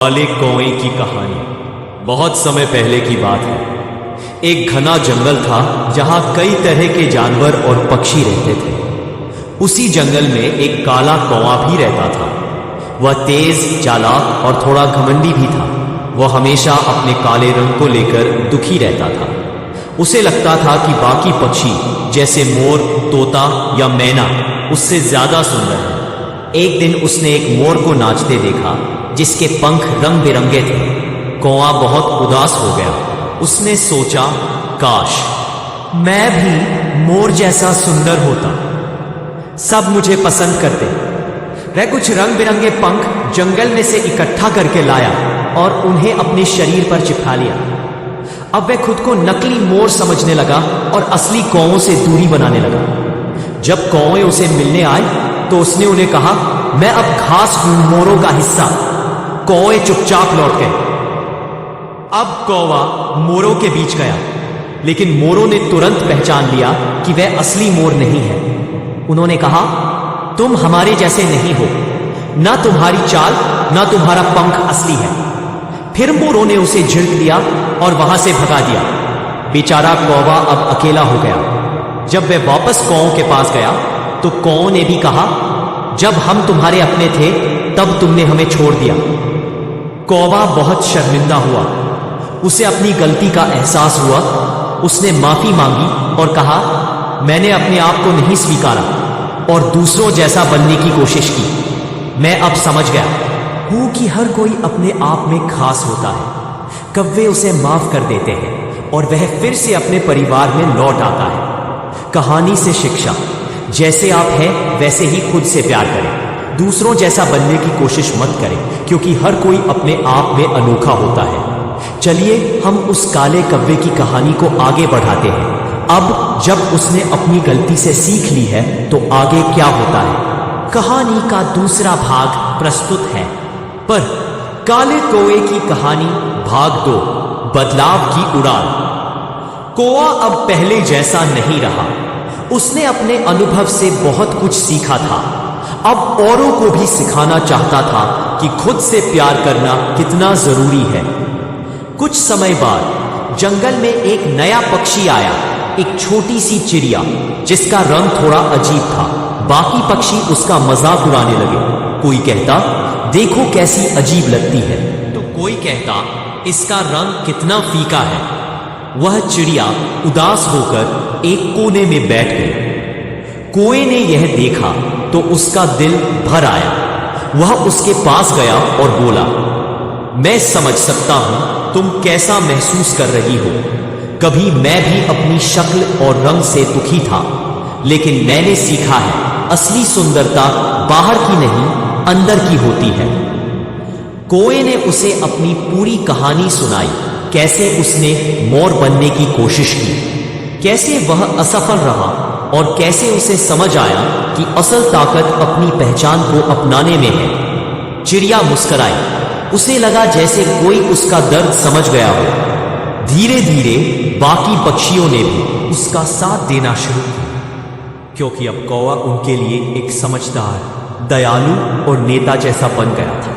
काले कौए की कहानी। बहुत समय पहले की बात है। एक घना जंगल था जहां कई तरह के जानवर और पक्षी रहते थे। उसी जंगल में एक काला कौवा भी रहता था। वह तेज, चालाक और थोड़ा घमंडी भी था। वह हमेशा अपने काले रंग को लेकर दुखी रहता था। उसे लगता था कि बाकी पक्षी जैसे मोर, तोता या मैना उससे ज्यादा सुंदर है। एक दिन उसने एक मोर को नाचते देखा जिसके पंख रंग बिरंगे थे। कौवा बहुत उदास हो गया। उसने सोचा, काश मैं भी मोर जैसा सुंदर होता, सब मुझे पसंद करते। वह कुछ रंग बिरंगे पंख जंगल में से इकट्ठा करके लाया और उन्हें अपने शरीर पर चिपका लिया। अब वह खुद को नकली मोर समझने लगा और असली कौवों से दूरी बनाने लगा। जब कौवे उसे मिलने आए तो उसने उन्हें कहा, मैं अब खास हूं मोरों का हिस्सा। कौवे चुपचाप लौट गए। अब कौवा मोरों के बीच गया, लेकिन मोरों ने तुरंत पहचान लिया कि वह असली मोर नहीं है। उन्होंने कहा, तुम हमारे जैसे नहीं हो, ना तुम्हारी चाल ना तुम्हारा पंख असली है। फिर मोरों ने उसे झिड़क दिया और वहां से भगा दिया। बेचारा कौवा अब अकेला हो गया। जब वह वापस कौवों के पास गया तो कौवों ने भी कहा, जब हम तुम्हारे अपने थे तब तुमने हमें छोड़ दिया। कौवा बहुत शर्मिंदा हुआ। उसे अपनी गलती का एहसास हुआ। उसने माफी मांगी और कहा, मैंने अपने आप को नहीं स्वीकारा और दूसरों जैसा बनने की कोशिश की। मैं अब समझ गया हूं कि हर कोई अपने आप में खास होता है। कौवे उसे माफ कर देते हैं और वह फिर से अपने परिवार में लौट आता है। कहानी से शिक्षा, जैसे आप हैं वैसे ही खुद से प्यार करें। दूसरों जैसा बनने की कोशिश मत करें, क्योंकि हर कोई अपने आप में अनोखा होता है। चलिए हम उस काले कौवे की कहानी को आगे बढ़ाते हैं। अब जब उसने अपनी गलती से सीख ली है तो आगे क्या होता है, कहानी का दूसरा भाग प्रस्तुत है। पर काले कौवे की कहानी भाग 2, बदलाव की उड़ान। कौवा अब पहले जैसा नहीं रहा। उसने अपने अनुभव से बहुत कुछ सीखा था। अब औरों को भी सिखाना चाहता था कि खुद से प्यार करना कितना जरूरी है। कुछ समय बाद जंगल में एक नया पक्षी आया, एक छोटी सी चिड़िया जिसका रंग थोड़ा अजीब था। बाकी पक्षी उसका मजाक उड़ाने लगे। कोई कहता, देखो कैसी अजीब लगती है, तो कोई कहता, इसका रंग कितना फीका है। वह चिड़िया उदास होकर एक कोने में बैठ गई। कौवे ने यह देखा तो उसका दिल भर आया। वह उसके पास गया और बोला, मैं समझ सकता हूं तुम कैसा महसूस कर रही हो। कभी मैं भी अपनी शक्ल और रंग से दुखी था, लेकिन मैंने सीखा है असली सुंदरता बाहर की नहीं, अंदर की होती है। कौवे ने उसे अपनी पूरी कहानी सुनाई, कैसे उसने मोर बनने की कोशिश की, कैसे वह असफल रहा और कैसे उसे समझ आया कि असल ताकत अपनी पहचान को अपनाने में है। चिड़िया मुस्कुराई। उसे लगा जैसे कोई उसका दर्द समझ गया हो। धीरे धीरे बाकी पक्षियों ने भी उसका साथ देना शुरू किया, क्योंकि अब कौवा उनके लिए एक समझदार, दयालु और नेता जैसा बन गया था।